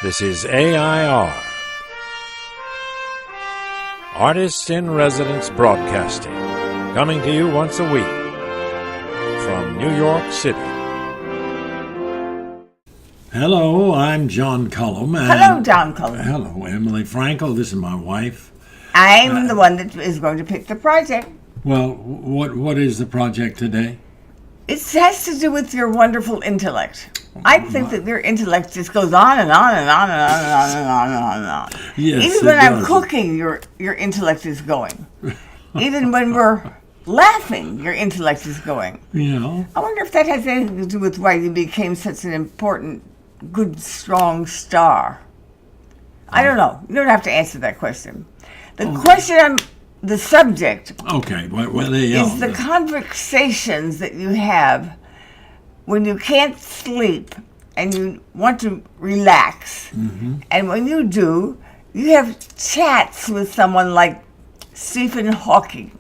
This is AI.R. Artists in Residence Broadcasting, coming to you once a week from New York City. Hello, I'm John Cullum. Hello, John Cullum. Hello, Emily Frankel. This is my wife. I'm the one that is going to pick the project. Well, what is the project today? It has to do with your wonderful intellect. I think that your intellect just goes on and on and on and on and on and on and on and on. Yes, even when I'm cooking, your intellect is going. Even when we're laughing, your intellect is going. Yeah. I wonder if that has anything to do with why you became such an important, good, strong star. I don't know. You don't have to answer that question. The subject is the conversations that you have when you can't sleep and you want to relax. Mm-hmm. And when you do, you have chats with someone like Stephen Hawking.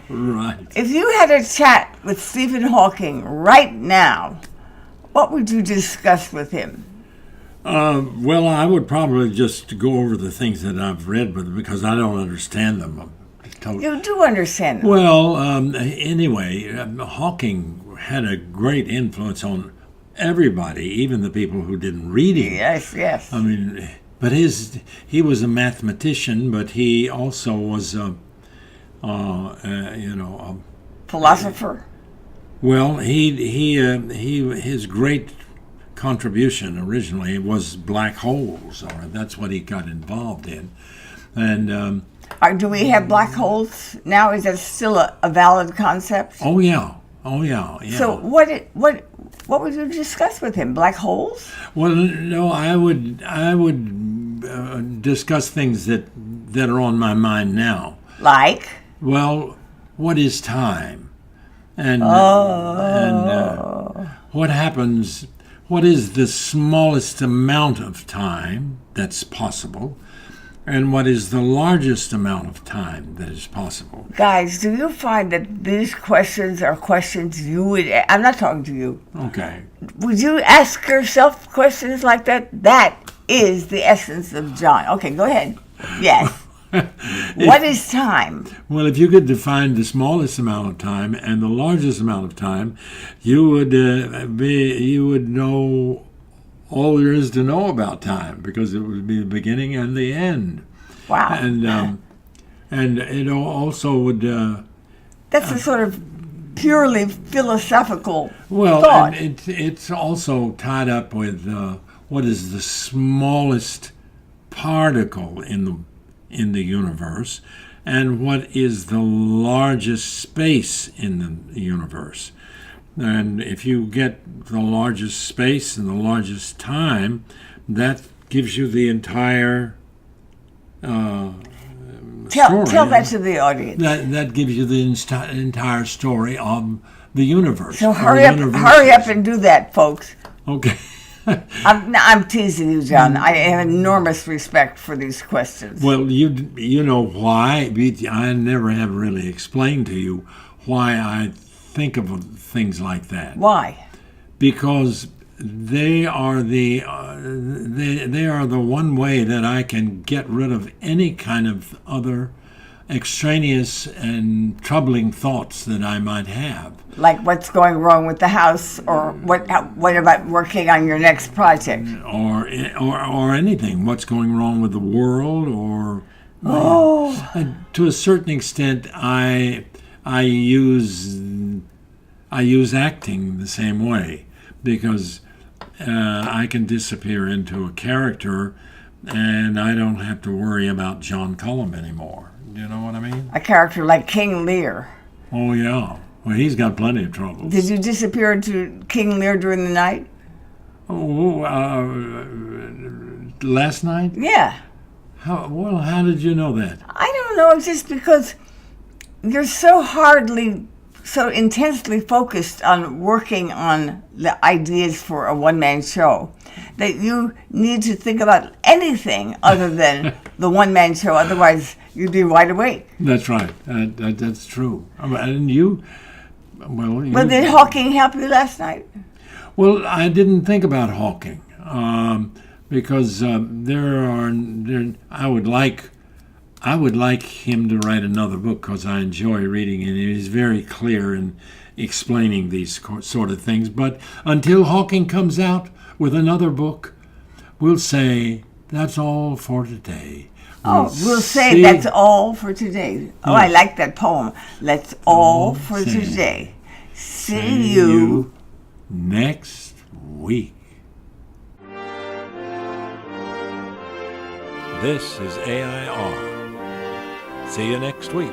Right. If you had a chat with Stephen Hawking right now, what would you discuss with him? Well, I would probably just go over the things that I've read with him because I don't understand them. You do understand them. Well, anyway, Hawking had a great influence on everybody, even the people who didn't read him. Yes. I mean, but he was a mathematician, but he also was a philosopher. Well, his great contribution originally was black holes, or that's what he got involved in, and. Do we have black holes now? Is that still a valid concept? Oh yeah. So what would you discuss with him? Black holes? Well, no, I would discuss things that are on my mind now. Like? Well, what is time? And what happens? What is the smallest amount of time that's possible? And what is the largest amount of time that is possible? Guys, do you find that these questions are questions you would... I'm not talking to you. Okay. Would you ask yourself questions like that? That is the essence of John. Okay, go ahead. Yes. What is time? Well, if you could define the smallest amount of time and the largest amount of time, you would know all there is to know about time, because it would be the beginning and the end. Wow. And it also would... That's a sort of purely philosophical thought. Well, and it's also tied up with what is the smallest particle in the universe, and what is the largest space in the universe. And if you get the largest space and the largest time, that gives you the entire story. Tell that to the audience. That gives you the entire story of the universe. So hurry up and do that, folks. Okay. I'm teasing you, John. I have enormous respect for these questions. Well, you know why. I never have really explained to you why I think of things like that. Why? Because they are the one way that I can get rid of any kind of other extraneous and troubling thoughts that I might have. Like what's going wrong with the house, or what about working on your next project, or anything. What's going wrong with the world, or to a certain extent, I use acting the same way, because I can disappear into a character and I don't have to worry about John Cullum anymore. You know what I mean? A character like King Lear. Oh, yeah. Well, he's got plenty of trouble. Did you disappear into King Lear during the night? Oh, last night? Yeah. How did you know that? I don't know. It's just because you're so intensely focused on working on the ideas for a one-man show that you need to think about anything other than the one-man show. Otherwise, you'd be wide awake. That's right. That's true. And you... Well, did Hawking help you last night? Well, I didn't think about Hawking. because I would like him to write another book because I enjoy reading it. He's very clear in explaining these sort of things. But until Hawking comes out with another book, we'll say that's all for today. We'll say that's all for today. Oh, I like that poem. That's all for today. See you next week. This is AI.R. See you next week.